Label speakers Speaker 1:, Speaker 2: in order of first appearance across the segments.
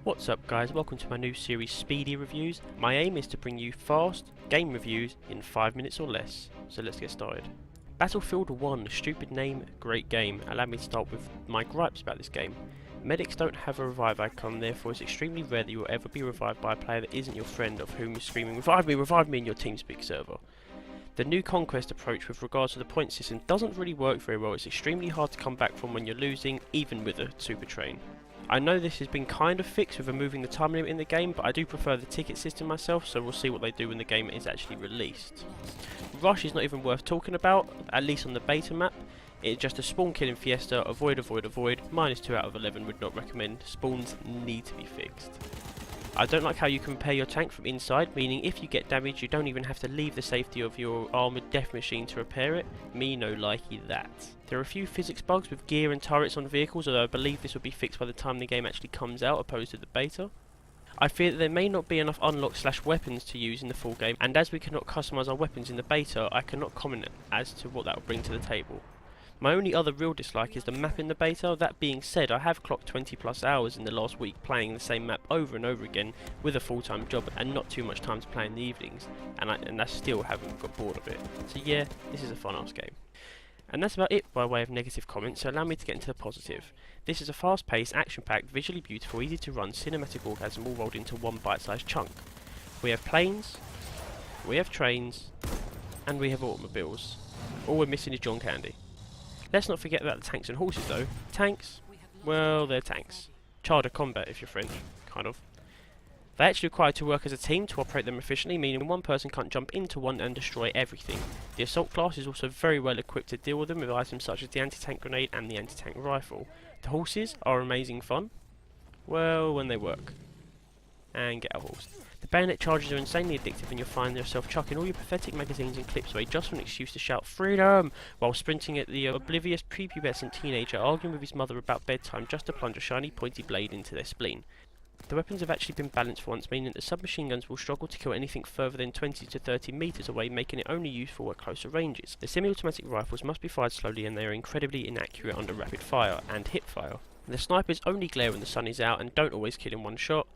Speaker 1: What's up guys, welcome to my new series Speedy Reviews. My aim is to bring you fast game reviews in 5 minutes or less, so let's get started. Battlefield 1, stupid name, great game. Allow me to start with my gripes about this game. Medics don't have a revive icon, therefore it's extremely rare that you will ever be revived by a player that isn't your friend of whom is screaming revive me in your TeamSpeak server. The new conquest approach with regards to the point system doesn't really work very well. It's extremely hard to come back from when you're losing, even with a super train. I know this has been kind of fixed with removing the time limit in the game, but I do prefer the ticket system myself, so we'll see what they do when the game is actually released. Rush is not even worth talking about, at least on the beta map. It's just a spawn killing fiesta, avoid, -2 out of 11 would not recommend. Spawns need to be fixed. I don't like how you can repair your tank from inside, meaning if you get damaged you don't even have to leave the safety of your armoured death machine to repair it. Me no likey that. There are a few physics bugs with gear and turrets on vehicles, although I believe this will be fixed by the time the game actually comes out opposed to the beta. I fear that there may not be enough unlock/weapons to use in the full game, and as we cannot customise our weapons in the beta, I cannot comment as to what that will bring to the table. My only other real dislike is the map in the beta. That being said, I have clocked 20+ hours in the last week playing the same map over and over again with a full-time job and not too much time to play in the evenings, and I still haven't got bored of it. So yeah, this is a fun-ass game. And that's about it by way of negative comments, so allow me to get into the positive. This is a fast-paced, action-packed, visually beautiful, easy-to-run cinematic orgasm all rolled into one bite-sized chunk. We have planes, we have trains, and we have automobiles. All we're missing is John Candy. Let's not forget about the tanks and horses though. Tanks? Well, they're tanks. Child of combat if you're French, kind of. They actually require to work as a team to operate them efficiently, meaning one person can't jump into one and destroy everything. The assault class is also very well equipped to deal with them with items such as the anti-tank grenade and the anti-tank rifle. The horses are amazing fun. Well, when they work. And get a horse. The bayonet charges are insanely addictive and you'll find yourself chucking all your pathetic magazines and clips away just for an excuse to shout freedom while sprinting at the oblivious prepubescent teenager arguing with his mother about bedtime just to plunge a shiny pointy blade into their spleen. The weapons have actually been balanced for once, meaning that the submachine guns will struggle to kill anything further than 20 to 30 metres away, making it only useful at closer ranges. The semi-automatic rifles must be fired slowly and they are incredibly inaccurate under rapid fire and hip fire. The snipers only glare when the sun is out and don't always kill in one shot.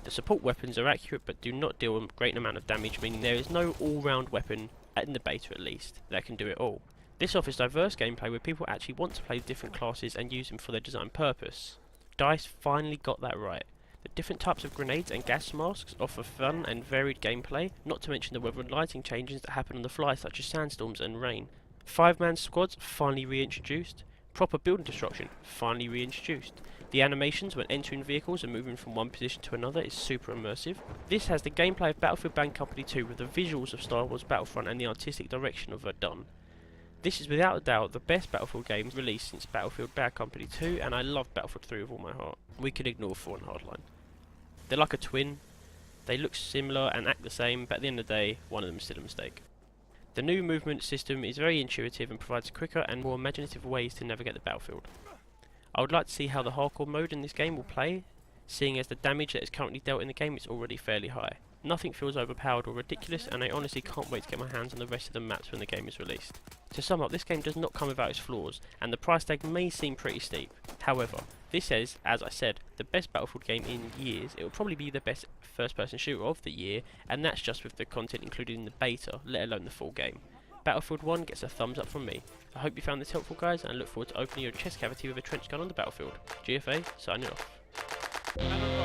Speaker 1: The support weapons are accurate but do not deal a great amount of damage, meaning there is no all-round weapon, in the beta at least, that can do it all. This offers diverse gameplay where people actually want to play different classes and use them for their design purpose. DICE finally got that right. The different types of grenades and gas masks offer fun and varied gameplay, not to mention the weather and lighting changes that happen on the fly such as sandstorms and rain. 5-man squads finally reintroduced. Proper building destruction finally reintroduced. The animations when entering vehicles and moving from one position to another is super immersive. This has the gameplay of Battlefield Bad Company 2 with the visuals of Star Wars Battlefront and the artistic direction of Verdun. This is without a doubt the best Battlefield game released since Battlefield Bad Company 2, and I love Battlefield 3 with all my heart. We can ignore 4 and Hardline. They're like a twin. They look similar and act the same, but at the end of the day, one of them is still a mistake. The new movement system is very intuitive and provides quicker and more imaginative ways to navigate the battlefield. I would like to see how the hardcore mode in this game will play, seeing as the damage that is currently dealt in the game is already fairly high. Nothing feels overpowered or ridiculous, and I honestly can't wait to get my hands on the rest of the maps when the game is released. To sum up, this game does not come without its flaws, and the price tag may seem pretty steep. However, this is, as I said, the best Battlefield game in years. It will probably be the best first-person shooter of the year, and that's just with the content included in the beta, let alone the full game. Battlefield 1 gets a thumbs up from me. I hope you found this helpful guys, and I look forward to opening your chest cavity with a trench gun on the battlefield. GFA, signing off.